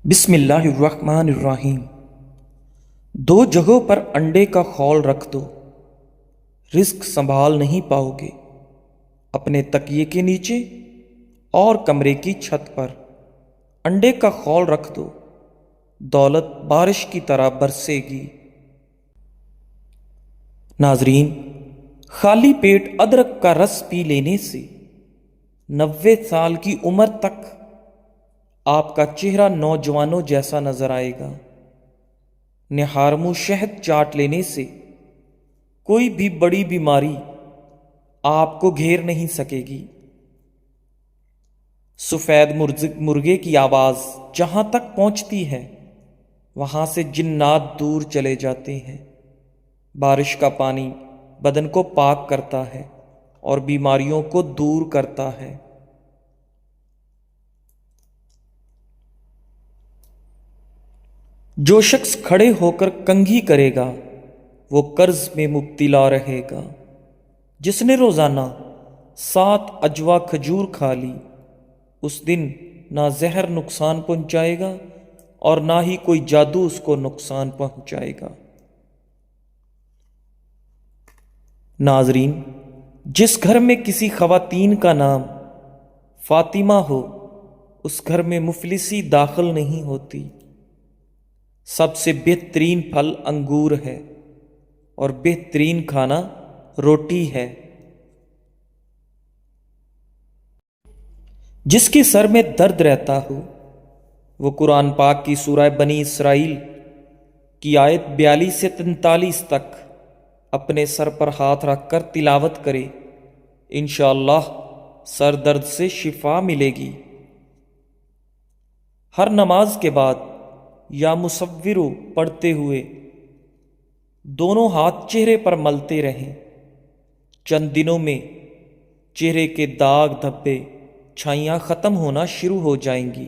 بسم اللہ الرحمن الرحیم۔ دو جگہوں پر انڈے کا خول رکھ دو، رزق سنبھال نہیں پاؤ گے۔ اپنے تکیے کے نیچے اور کمرے کی چھت پر انڈے کا خول رکھ دو، دولت بارش کی طرح برسے گی۔ ناظرین، خالی پیٹ ادرک کا رس پی لینے سے 90 سال کی عمر تک آپ کا چہرہ نوجوانوں جیسا نظر آئے گا۔ نہارمو شہد چاٹ لینے سے کوئی بھی بڑی بیماری آپ کو گھیر نہیں سکے گی۔ سفید مرغے کی آواز جہاں تک پہنچتی ہے وہاں سے جنات دور چلے جاتے ہیں۔ بارش کا پانی بدن کو پاک کرتا ہے اور بیماریوں کو دور کرتا ہے۔ جو شخص کھڑے ہو کر کنگھی کرے گا وہ قرض میں مبتلا رہے گا۔ جس نے روزانہ 7 اجوا کھجور کھا لی اس دن نہ زہر نقصان پہنچائے گا اور نہ ہی کوئی جادو اس کو نقصان پہنچائے گا۔ ناظرین، جس گھر میں کسی خواتین کا نام فاطمہ ہو اس گھر میں مفلسی داخل نہیں ہوتی۔ سب سے بہترین پھل انگور ہے اور بہترین کھانا روٹی ہے۔ جس کے سر میں درد رہتا ہو وہ قرآن پاک کی سورہ بنی اسرائیل کی آیت 42 سے 43 تک اپنے سر پر ہاتھ رکھ کر تلاوت کرے، انشاءاللہ سر درد سے شفا ملے گی۔ ہر نماز کے بعد یا مصورو پڑھتے ہوئے دونوں ہاتھ چہرے پر ملتے رہیں۔ چند دنوں میں چہرے کے داغ دھبے چھائیاں ختم ہونا شروع ہو جائیں گی،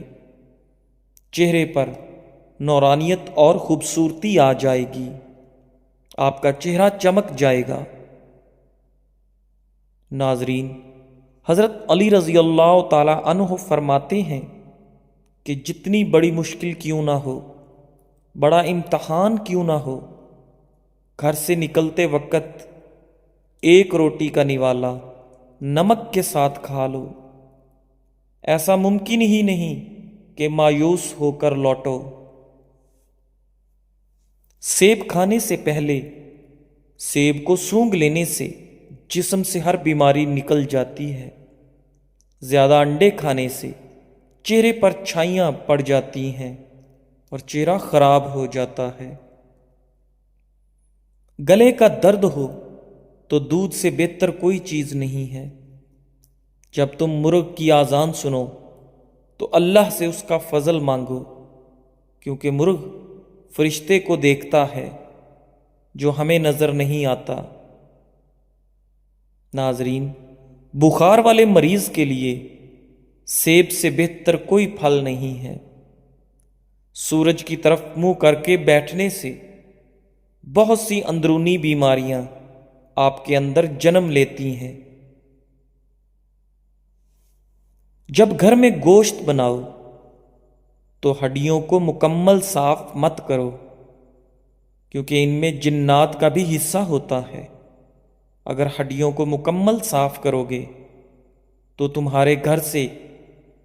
چہرے پر نورانیت اور خوبصورتی آ جائے گی، آپ کا چہرہ چمک جائے گا۔ ناظرین، حضرت علی رضی اللہ تعالی عنہ فرماتے ہیں کہ جتنی بڑی مشکل کیوں نہ ہو، بڑا امتحان کیوں نہ ہو، گھر سے نکلتے وقت ایک روٹی کا نوالا نمک کے ساتھ کھا لو۔ ایسا ممکن ہی نہیں کہ مایوس ہو کر لوٹو۔ سیب کھانے سے پہلے سیب کو سونگھ لینے سے جسم سے ہر بیماری نکل جاتی ہے۔ زیادہ انڈے کھانے سے چہرے پر چھائیاں پڑ جاتی ہیں اور چہرہ خراب ہو جاتا ہے۔ گلے کا درد ہو تو دودھ سے بہتر کوئی چیز نہیں ہے۔ جب تم مرغ کی آذان سنو تو اللہ سے اس کا فضل مانگو، کیونکہ مرغ فرشتے کو دیکھتا ہے جو ہمیں نظر نہیں آتا۔ ناظرین، بخار والے مریض کے لیے سیب سے بہتر کوئی پھل نہیں ہے۔ سورج کی طرف منہ کر کے بیٹھنے سے بہت سی اندرونی بیماریاں آپ کے اندر جنم لیتی ہیں۔ جب گھر میں گوشت بناؤ تو ہڈیوں کو مکمل صاف مت کرو، کیونکہ ان میں جنات کا بھی حصہ ہوتا ہے۔ اگر ہڈیوں کو مکمل صاف کرو گے تو تمہارے گھر سے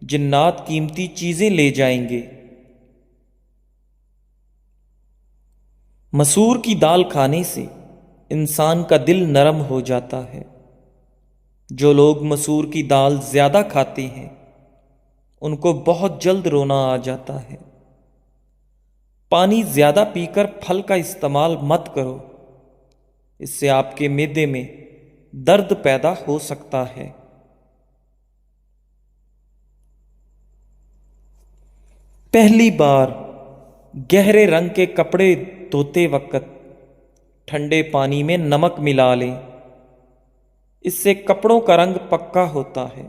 جنات قیمتی چیزیں لے جائیں گے۔ مسور کی دال کھانے سے انسان کا دل نرم ہو جاتا ہے۔ جو لوگ مسور کی دال زیادہ کھاتے ہیں ان کو بہت جلد رونا آ جاتا ہے۔ پانی زیادہ پی کر پھل کا استعمال مت کرو، اس سے آپ کے معدے میں درد پیدا ہو سکتا ہے۔ پہلی بار گہرے رنگ کے کپڑے دھوتے وقت ٹھنڈے پانی میں نمک ملا لیں، اس سے کپڑوں کا رنگ پکا ہوتا ہے۔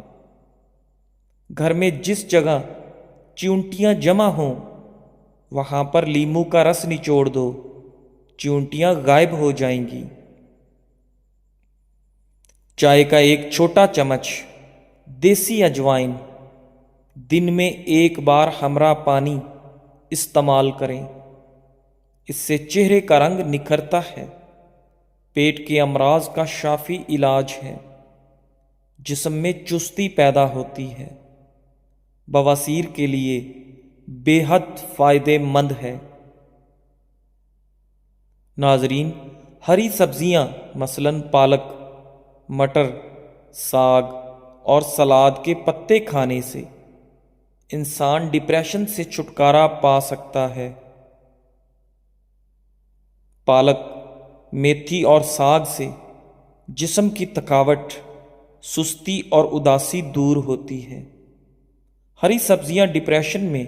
گھر میں جس جگہ چیونٹیاں جمع ہوں وہاں پر لیموں کا رس نچوڑ دو، چیونٹیاں غائب ہو جائیں گی۔ چائے کا ایک چھوٹا چمچ دیسی اجوائن دن میں ایک بار ہمراہ پانی استعمال کریں، اس سے چہرے کا رنگ نکھرتا ہے، پیٹ کے امراض کا شافی علاج ہے، جسم میں چستی پیدا ہوتی ہے، بواسیر کے لیے بے حد فائدہ مند ہے۔ ناظرین، ہری سبزیاں مثلاً پالک، مٹر، ساگ اور سلاد کے پتے کھانے سے انسان ڈپریشن سے چھٹکارا پا سکتا ہے۔ پالک، میتھی اور ساگ سے جسم کی تھکاوٹ، سستی اور اداسی دور ہوتی ہے۔ ہری سبزیاں ڈپریشن میں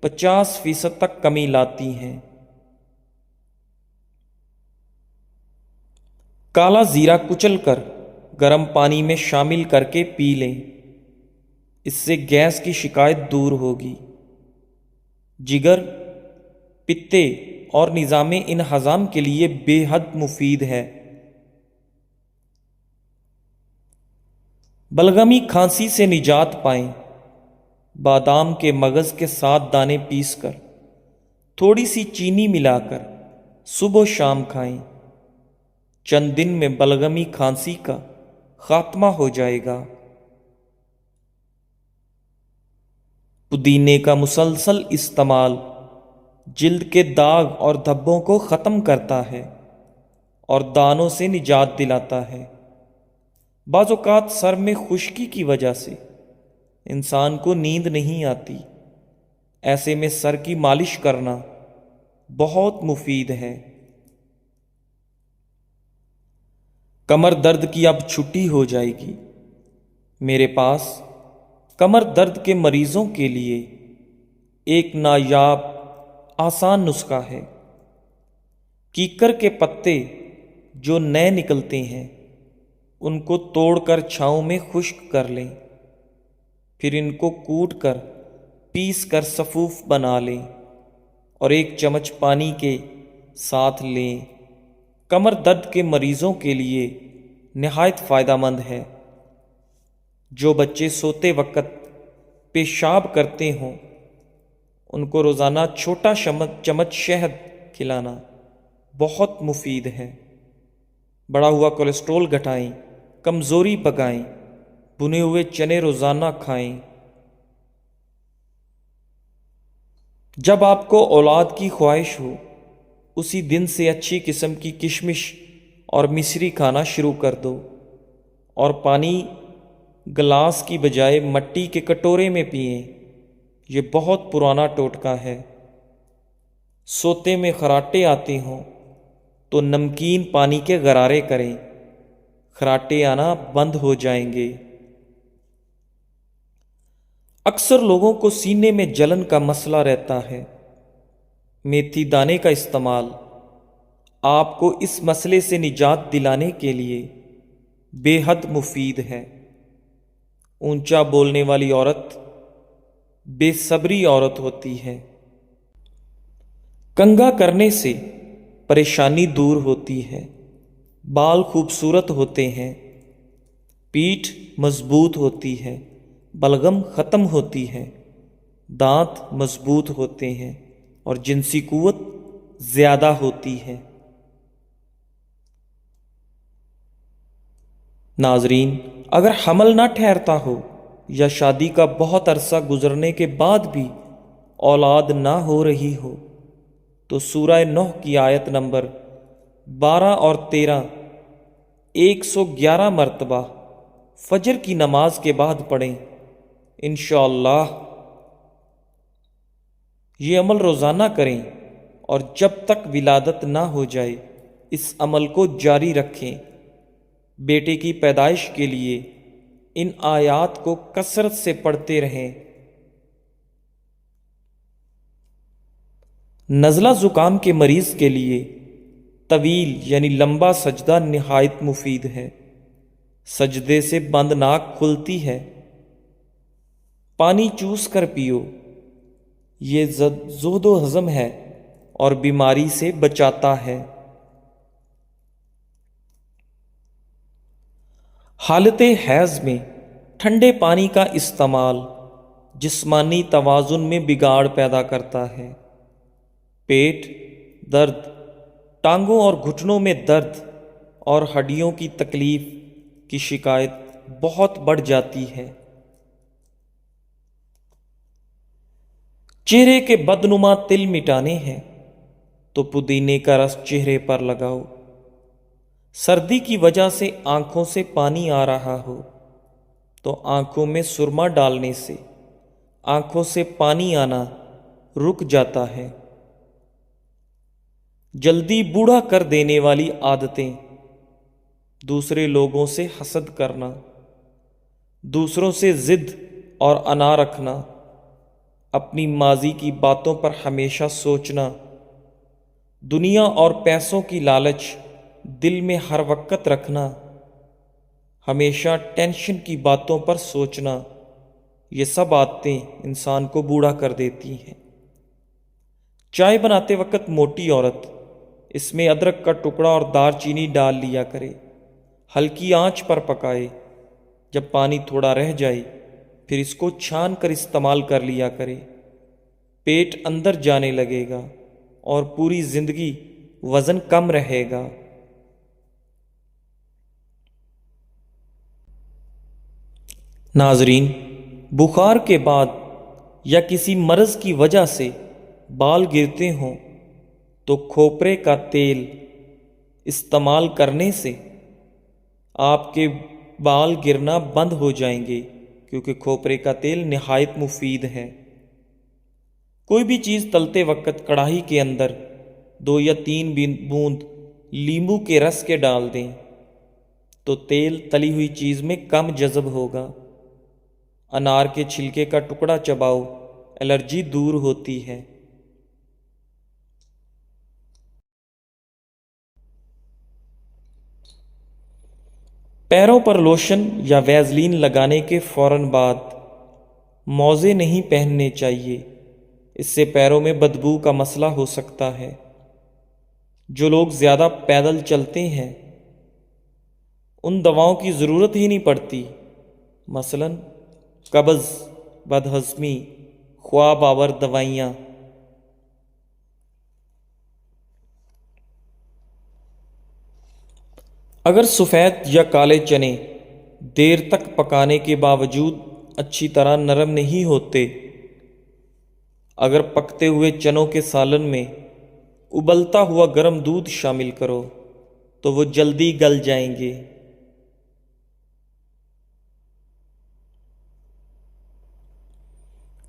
50% تک کمی لاتی ہیں۔ کالا زیرہ کچل کر گرم پانی میں شامل کر کے پی لیں، اس سے گیس کی شکایت دور ہوگی۔ جگر، پتے اور نظام انہضام کے لیے بے حد مفید ہے۔ بلغمی کھانسی سے نجات پائیں، بادام کے مغز کے ساتھ دانے پیس کر تھوڑی سی چینی ملا کر صبح و شام کھائیں، چند دن میں بلغمی کھانسی کا خاتمہ ہو جائے گا۔ پودینے کا مسلسل استعمال جلد کے داغ اور دھبوں کو ختم کرتا ہے اور دانوں سے نجات دلاتا ہے۔ بعض اوقات سر میں خشکی کی وجہ سے انسان کو نیند نہیں آتی، ایسے میں سر کی مالش کرنا بہت مفید ہے۔ کمر درد کی اب چھٹی ہو جائے گی۔ میرے پاس کمر درد کے مریضوں کے لیے ایک نایاب آسان نسخہ ہے۔ کیکر کے پتے جو نئے نکلتے ہیں ان کو توڑ کر چھاؤں میں خشک کر لیں، پھر ان کو کوٹ کر پیس کر سفوف بنا لیں اور 1 چمچ پانی کے ساتھ لیں۔ کمر درد کے مریضوں کے لیے نہایت فائدہ مند ہے۔ جو بچے سوتے وقت پیشاب کرتے ہوں ان کو روزانہ چھوٹا چمچ شہد کھلانا بہت مفید ہے۔ بڑھا ہوا کولیسٹرول گھٹائیں، کمزوری بھگائیں، بھنے ہوئے چنے روزانہ کھائیں۔ جب آپ کو اولاد کی خواہش ہو، اسی دن سے اچھی قسم کی کشمش اور مصری کھانا شروع کر دو، اور پانی گلاس کی بجائے مٹی کے کٹورے میں پئیں۔ یہ بہت پرانا ٹوٹکا ہے۔ سوتے میں خراٹے آتے ہوں تو نمکین پانی کے غرارے کریں، خراٹے آنا بند ہو جائیں گے۔ اکثر لوگوں کو سینے میں جلن کا مسئلہ رہتا ہے۔ میتھی دانے کا استعمال آپ کو اس مسئلے سے نجات دلانے کے لیے بے حد مفید ہے۔ اونچا بولنے والی عورت بے صبری عورت ہوتی ہے۔ کنگھا کرنے سے پریشانی دور ہوتی ہے، بال خوبصورت ہوتے ہیں، پیٹھ مضبوط ہوتی ہے، بلغم ختم ہوتی ہے، دانت مضبوط ہوتے ہیں اور جنسی قوت زیادہ ہوتی ہے۔ ناظرین، اگر حمل نہ ٹھہرتا ہو یا شادی کا بہت عرصہ گزرنے کے بعد بھی اولاد نہ ہو رہی ہو تو سورہ نوح کی آیت نمبر 12 اور 13 111 مرتبہ فجر کی نماز کے بعد پڑھیں۔ انشاءاللہ یہ عمل روزانہ کریں اور جب تک ولادت نہ ہو جائے اس عمل کو جاری رکھیں۔ بیٹے کی پیدائش کے لیے ان آیات کو کثرت سے پڑھتے رہیں۔ نزلہ زکام کے مریض کے لیے طویل یعنی لمبا سجدہ نہایت مفید ہے۔ سجدے سے بند ناک کھلتی ہے۔ پانی چوس کر پیو، یہ زہد و ہضم ہے اور بیماری سے بچاتا ہے۔ حالت حیض میں ٹھنڈے پانی کا استعمال جسمانی توازن میں بگاڑ پیدا کرتا ہے۔ پیٹ درد، ٹانگوں اور گھٹنوں میں درد اور ہڈیوں کی تکلیف کی شکایت بہت بڑھ جاتی ہے۔ چہرے کے بدنما تل مٹانے ہیں تو پودینے کا رس چہرے پر لگاؤ۔ سردی کی وجہ سے آنکھوں سے پانی آ رہا ہو تو آنکھوں میں سرما ڈالنے سے آنکھوں سے پانی آنا رک جاتا ہے۔ جلدی بوڑھا کر دینے والی عادتیں، دوسرے لوگوں سے حسد کرنا، دوسروں سے ضد اور انا رکھنا، اپنی ماضی کی باتوں پر ہمیشہ سوچنا، دنیا اور پیسوں کی لالچ دل میں ہر وقت رکھنا، ہمیشہ ٹینشن کی باتوں پر سوچنا، یہ سب عادتیں انسان کو بوڑھا کر دیتی ہیں۔ چائے بناتے وقت موٹی عورت اس میں ادرک کا ٹکڑا اور دار چینی ڈال لیا کرے، ہلکی آنچ پر پکائے، جب پانی تھوڑا رہ جائے پھر اس کو چھان کر استعمال کر لیا کرے، پیٹ اندر جانے لگے گا اور پوری زندگی وزن کم رہے گا۔ ناظرین، بخار کے بعد یا کسی مرض کی وجہ سے بال گرتے ہوں تو کھوپرے کا تیل استعمال کرنے سے آپ کے بال گرنا بند ہو جائیں گے، کیونکہ کھوپرے کا تیل نہایت مفید ہے۔ کوئی بھی چیز تلتے وقت کڑاہی کے اندر 2 یا 3 بوند لیمبو کے رس کے ڈال دیں تو تیل تلی ہوئی چیز میں کم جذب ہوگا۔ انار کے چھلکے کا ٹکڑا چباؤ، الرجی دور ہوتی ہے۔ پیروں پر لوشن یا ویزلین لگانے کے فوراً بعد موزے نہیں پہننے چاہیے، اس سے پیروں میں بدبو کا مسئلہ ہو سکتا ہے۔ جو لوگ زیادہ پیدل چلتے ہیں ان دواؤں کی ضرورت ہی نہیں پڑتی، مثلاً قبض، بدہضمی، خواب آور دوائیاں۔ اگر سفید یا کالے چنے دیر تک پکانے کے باوجود اچھی طرح نرم نہیں ہوتے، اگر پکتے ہوئے چنوں کے سالن میں ابلتا ہوا گرم دودھ شامل کرو تو وہ جلدی گل جائیں گے۔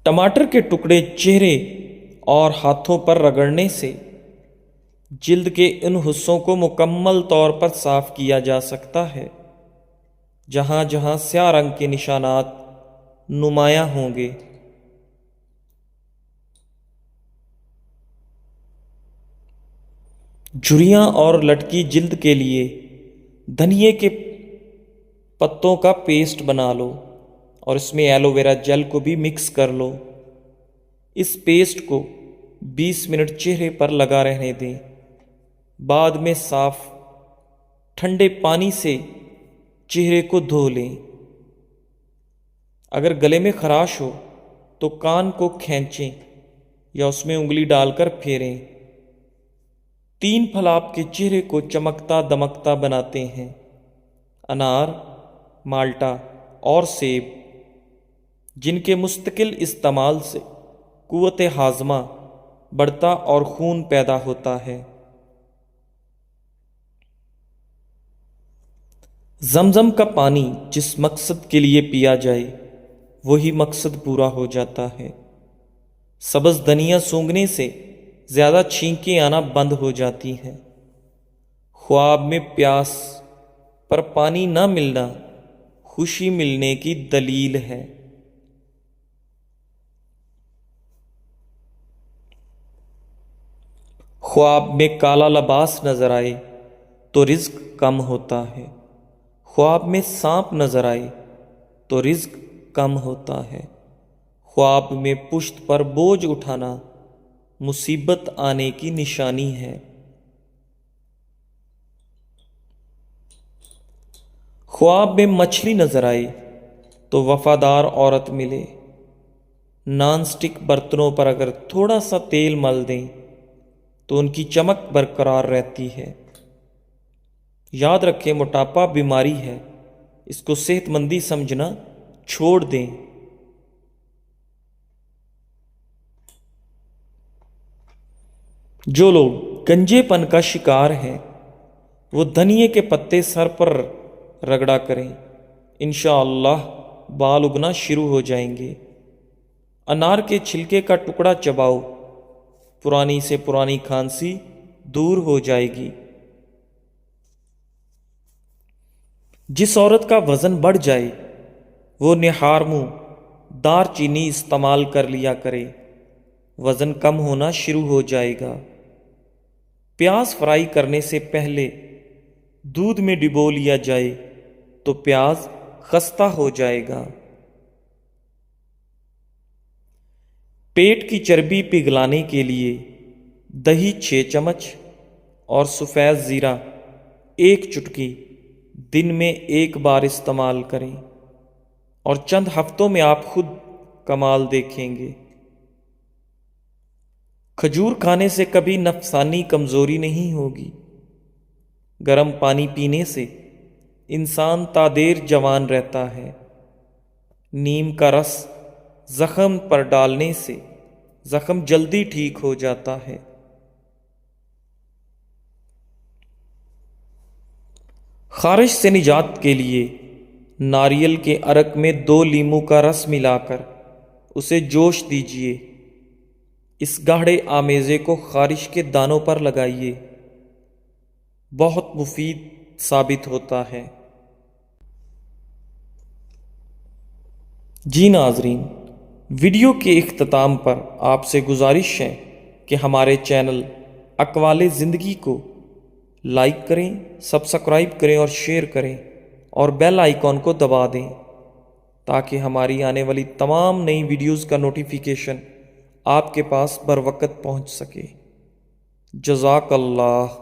ٹماٹر کے ٹکڑے چہرے اور ہاتھوں پر رگڑنے سے جلد کے ان حصوں کو مکمل طور پر صاف کیا جا سکتا ہے جہاں جہاں سیاہ رنگ کے نشانات نمایاں ہوں گے۔ جھریاں اور لٹکی جلد کے لیے دھنیے کے پتوں کا پیسٹ بنا لو اور اس میں ایلو ویرا جیل کو بھی مکس کر لو۔ اس پیسٹ کو 20 منٹ چہرے پر لگا رہنے دیں، بعد میں صاف ٹھنڈے پانی سے چہرے کو دھو لیں۔ اگر گلے میں خراش ہو تو کان کو کھینچیں یا اس میں انگلی ڈال کر پھیریں۔ 3 پھل آپ کے چہرے کو چمکتا دمکتا بناتے ہیں: انار، مالٹا اور سیب، جن کے مستقل استعمال سے قوت ہاضمہ بڑھتا اور خون پیدا ہوتا ہے۔ زمزم کا پانی جس مقصد کے لیے پیا جائے وہی مقصد پورا ہو جاتا ہے۔ سبز دھنیا سونگھنے سے زیادہ چھینکیں آنا بند ہو جاتی ہیں۔ خواب میں پیاس پر پانی نہ ملنا خوشی ملنے کی دلیل ہے۔ خواب میں کالا لباس نظر آئے تو رزق کم ہوتا ہے، خواب میں سانپ نظر آئے تو رزق کم ہوتا ہے، خواب میں پشت پر بوجھ اٹھانا مصیبت آنے کی نشانی ہے۔ خواب میں مچھلی نظر آئے تو وفادار عورت ملے۔ نان سٹک برتنوں پر اگر تھوڑا سا تیل مل دیں تو ان کی چمک برقرار رہتی ہے۔ یاد رکھیں موٹاپا بیماری ہے، اس کو صحت مندی سمجھنا چھوڑ دیں۔ جو لوگ گنجے پن کا شکار ہیں وہ دھنیے کے پتے سر پر رگڑا کریں، انشاءاللہ بال اگنا شروع ہو جائیں گے۔ انار کے چھلکے کا ٹکڑا چباؤ، پرانی سے پرانی کھانسی دور ہو جائے گی۔ جس عورت کا وزن بڑھ جائے وہ نہار منہ دار چینی استعمال کر لیا کرے، وزن کم ہونا شروع ہو جائے گا۔ پیاز فرائی کرنے سے پہلے دودھ میں ڈبو لیا جائے تو پیاز خستہ ہو جائے گا۔ پیٹ کی چربی پگھلانے کے لیے دہی 6 چمچ اور سفید زیرہ 1 چٹکی دن میں 1 بار استعمال کریں، اور چند ہفتوں میں آپ خود کمال دیکھیں گے۔ کھجور کھانے سے کبھی نفسانی کمزوری نہیں ہوگی۔ گرم پانی پینے سے انسان تا دیر جوان رہتا ہے۔ نیم کا رس زخم پر ڈالنے سے زخم جلدی ٹھیک ہو جاتا ہے۔ خارش سے نجات کے لیے ناریل کے عرق میں 2 لیموں کا رس ملا کر اسے جوش دیجیے۔ اس گاڑھے آمیزے کو خارش کے دانوں پر لگائیے، بہت مفید ثابت ہوتا ہے۔ جی ناظرین، ویڈیو کے اختتام پر آپ سے گزارش ہے کہ ہمارے چینل اقوال زندگی کو لائک کریں، سبسکرائب کریں اور شیئر کریں، اور بیل آئیکن کو دبا دیں تاکہ ہماری آنے والی تمام نئی ویڈیوز کا نوٹیفیکیشن آپ کے پاس بر وقت پہنچ سکے۔ جزاک اللہ۔